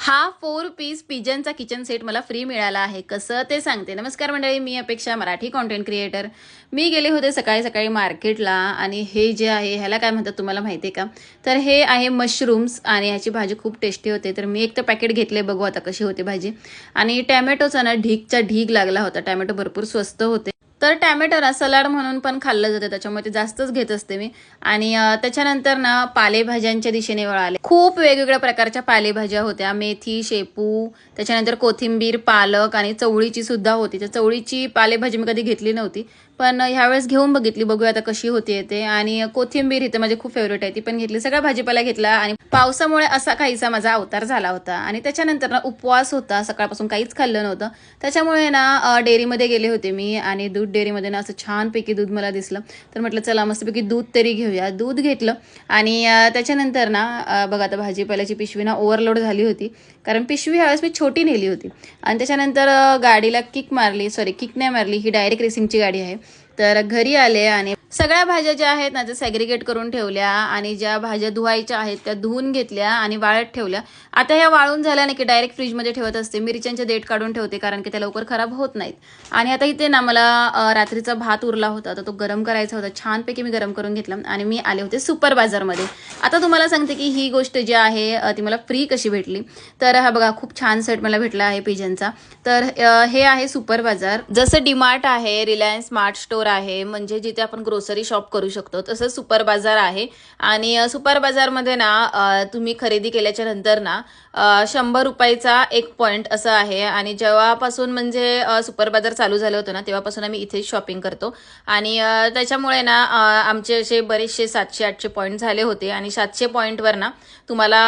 हा 4 piece पिजनचा kitchen set मला free मिळाला आहे. कसं ते सांगते. नमस्कार मंडळी, मी अपेक्षा, मराठी कॉन्टेंट क्रिएटर. मी गेले होते सकाळी सकाळी मार्केटला आणि हे जे आहे ह्याला काय म्हणतात तुम्हाला माहिती आहे का? तर हे आहे मशरूम्स आणि ह्याची भाजी खूप टेस्टी होते. तर मी एक तर पॅकेट घेतले, बघू आता कशी होते भाजी. आणि टॅमॅटोचा ना ढीगचा ढीग लागला होता. टॅमॅटो भरपूर स्वस्त होते. तर टॅमॅटो ना सलाड म्हणून पण खाल्लं जातं, त्याच्यामुळे ते जास्तच घेत असते मी. आणि त्याच्यानंतर ना पालेभाज्यांच्या दिशेने वळाले. खूप वेगवेगळ्या प्रकारच्या पालेभाज्या होत्या. मेथी, शेपू, त्याच्यानंतर कोथिंबीर, पालक आणि चवळीची सुद्धा होती. तर चवळीची पालेभाजी मी कधी घेतली नव्हती, पण ह्यावेळेस घेऊन बघितली, बघूया आता कशी होती ते. आणि कोथिंबीर ही तर माझी खूप फेवरेट आहे, ती पण घेतली. सगळा भाजीपाला घेतला आणि पावसामुळे असा काहीसा माझा अवतार झाला होता. आणि त्याच्यानंतर ना उपवास होता, सकाळपासून काहीच खाल्लं नव्हतं. त्याच्यामुळे ना डेअरीमध्ये गेले होते मी आणि दूध डेअरीमध्ये ना असं छानपैकी दूध मला दिसलं. तर म्हटलं चला मस्तपैकी दूध तरी घेऊया. दूध घेतलं आणि त्याच्यानंतर ना बघा आता भाजीपाल्याची पिशवी ना ओव्हरलोड झाली होती, कारण पिशवी ह्यावेळेस मी छोटी नेली होती. आणि त्याच्यानंतर गाडीला किक मारली, सॉरी किक नाही मारली, ही डायरेक्ट रेसिंगची गाडी आहे. तर घरी आले आणि सगळ्या भाज्या ज्या आहेत ना त्या सॅग्रिगेट करून ठेवल्या आणि ज्या भाज्या धुवायच्या आहेत त्या धुवून घेतल्या आणि वाळत ठेवल्या. आता ह्या वाळून झाल्या नाही की डायरेक्ट फ्रीजमध्ये ठेवत असते. मिरच्यांचे देठ काढून ठेवते, कारण की त्या लवकर खराब होत नाहीत. आणि आता इथे ना मला रात्रीचा भात उरला होता, तर तो गरम करायचा होता. छानपैकी मी गरम करून घेतला आणि मी आले होते सुपर बाजारमध्ये. आता तुम्हाला सांगते की ही गोष्ट जी आहे ती मला फ्री कशी भेटली. तर हा बघा खूप छान सेट मला भेटला आहे पिजनचा. तर हे आहे सुपर बाजार. जसं डीमार्ट आहे, रिलायन्स स्मार्ट स्टोअर आहे, म्हणजे जिथे आपण ग्रोसरी शॉप करू शकतो, तसं सुपर बाजार आहे. आणि सुपर बाजारमध्ये ना तुम्ही खरेदी केल्याच्या नंतर ना 100 रुपयाचा एक पॉईंट असं आहे. आणि जेव्हापासून म्हणजे सुपर बाजार चालू झालं होतं ना तेव्हापासून आम्ही इथेच शॉपिंग करतो. आणि त्याच्यामुळे ना आमचे असे बरेचसे 700-800 पॉईंट झाले होते. आणि 700 पॉईंटवर ना तुम्हाला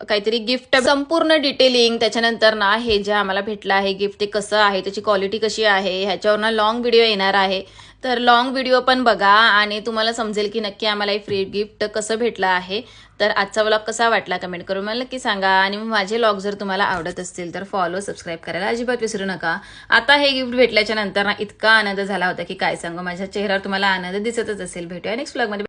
काहीतरी गिफ्ट, संपूर्ण डिटेलिंग, त्याच्यानंतर ना हे जे आम्हाला भेटलं आहे गिफ्ट ते कसं आहे, त्याची क्वालिटी कशी आहे, ह्याच्यावर ना लॉंग व्हिडिओ येणार आहे. तर लॉंग व्हिडिओ पण बघा आणि तुम्हाला समजेल की नक्की आम्हाला हे फ्री गिफ्ट कसं भेटलं आहे. तर आजचा व्लॉग कसा वाटला कमेंट करून मला नक्की सांगा. आणि माझे व्लॉग जर तुम्हाला आवडत असतील तर फॉलो, सबस्क्राईब करायला अजिबात विसरू नका. आता हे गिफ्ट भेटल्याच्या नंतर ना इतका आनंद झाला होता की काय सांगू. माझ्या चेहऱ्यावर तुम्हाला आनंद दिसतच असेल. भेटूया नेक्स्ट व्लॉगमध्ये.